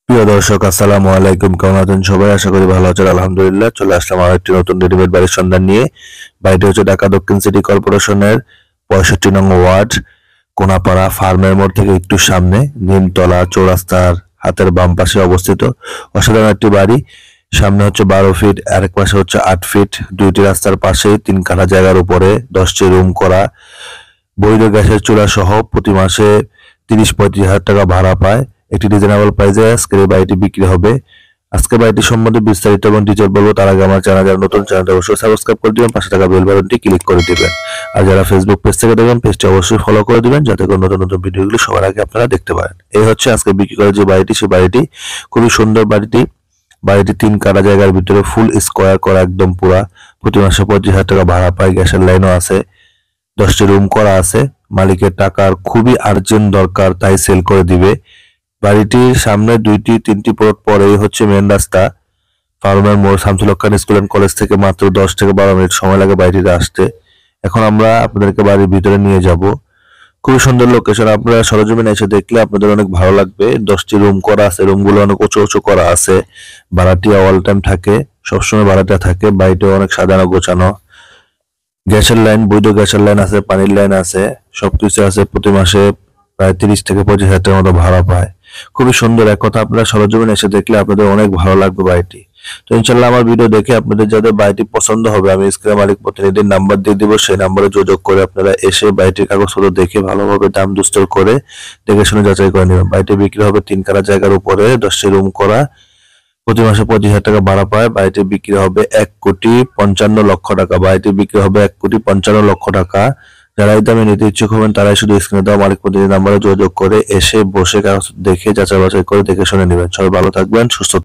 প্রিয় দর্শক, আসসালামু আলাইকুম। কেমন আছেন সবাই? আশা করি ভালো আছেন। আলহামদুলিল্লাহ, চলে আসলাম আর একটি নতুন রেডিমেড বাড়ির সন্ধান নিয়ে। বাড়িটি হচ্ছে ঢাকা দক্ষিণ সিটি কর্পোরেশনের 65 নং ওয়ার্ড, কোনাপাড়া ফার্মের মোড় থেকে একটু সামনে, নিমতলা চৌরাস্তার হাতের বাম পাশে অবস্থিত। অসাধারণ একটি বাড়ি। সামনে হচ্ছে 12 ফিট, আরেক পাশে হচ্ছে 8 ফিট। দুইটি রাস্তার পাশেই 3 কাঠা জায়গার উপরে 10টি রুম করা, বৈধ গ্যাসের চুলা সহ প্রতি মাসে 30-35 হাজার টাকা ভাড়া পায়। একটি রিজনেবল প্রাইসে আজকের এই বাড়িটি বিক্রি হবে। আজকে বাড়িটি সম্বন্ধে বিস্তারিত এবং ডিটেল বলবো, তার আগে আমার চ্যানেল যারা নতুন, চ্যানেলটা অবশ্যই সাবস্ক্রাইব করে দিবেন, পাশে থাকা বেল বাটনটি ক্লিক করে দিবেন। আর যারা ফেসবুক পেজ থেকে দেখবেন, পেজটি অবশ্যই ফলো করে দিবেন, যাতে করে নতুন নতুন ভিডিওগুলো সবার আগে আপনারা দেখতে পারেন। এই হচ্ছে আজকে বিক্রি করা যে বাড়িটি, সেই বাড়িটি খুবই সুন্দর। বাড়িটি 3 কাঠা জায়গার ভিতরে ফুল স্কোয়ার করা, একদম পুরা। প্রতি মাসে 25 হাজার টাকা ভাড়া পায়। গ্যাসের লাইনও আছে, 10টি রুম করা আছে। মালিকের টাকার খুবই আর্জেন্ট দরকার, তাই সেল করে দিবে। বাড়িটির সামনে 2-3টি প্লট পরেই হচ্ছে মেন রাস্তা। ফার্মের মোড়, শামসুল হক খান স্কুল অ্যান্ড কলেজ থেকে মাত্র 10 থেকে 12 মিনিট সময় লাগে বাড়িটিতে আসতে। এখন আমরা আপনাদেরকে বাড়ির ভিতরে নিয়ে যাব। খুবই সুন্দর লোকেশন। আপনারা সরজমিনে এসে দেখলে আপনাদের অনেক ভালো লাগবে। 10টি রুম করা আছে, রুমগুলো অনেক উঁচু উঁচু করা আছে। ভাড়াটিয়া অল টাইম থাকে, সবসময় ভাড়াটিয়া থাকে। বাড়িটাও অনেক সাজানো গোছানো। গ্যাসের লাইন, বৈধ গ্যাসের লাইন আছে, পানির লাইন আছে, সবকিছু আছে। প্রতি মাসে প্রায় 30 থেকে 25 হাজার টাকার মতো ভাড়া পায়। খুবই সুন্দর। এক কথা, আপনারা সরজমিনে এসে দেখলে আপনাদের অনেক ভালো লাগবে বাড়িটি। তো ইনশাল্লাহ আমার ভিডিও দেখে আপনাদের যাদের বাড়িটি পছন্দ হবে, আমি স্ক্রিনে মালিক প্রতিনিধির নাম্বার দিয়ে দিব। সেই নাম্বারে যোগাযোগ করে আপনারা এসে বাড়িটির কাগজপত্র দেখে ভালোভাবে দাম দুস্তর করে দেখে শুনে যাচাই করে নেবেন। বাড়িটি বিক্রি হবে 3 কাঠা জায়গার উপরে, 10টি রুম করা। প্রতি মাসে 25 হাজার টাকা ভাড়া পায়। বাড়িটি বিক্রি হবে 1,55,00,000 টাকা। বাড়িটি বিক্রি হবে 1,55,00,000 টাকা। যারা এই দামে নিতে ইচ্ছুক হবেন, তারাই শুধু স্ক্রিনে দেওয়া মালিক প্রতিনিধি নাম্বারে যোগাযোগ করে এসে বসে কাগজ দেখে যাচাই বাছাই করে দেখে শুনে নেবেন। সবাই ভালো থাকবেন, সুস্থ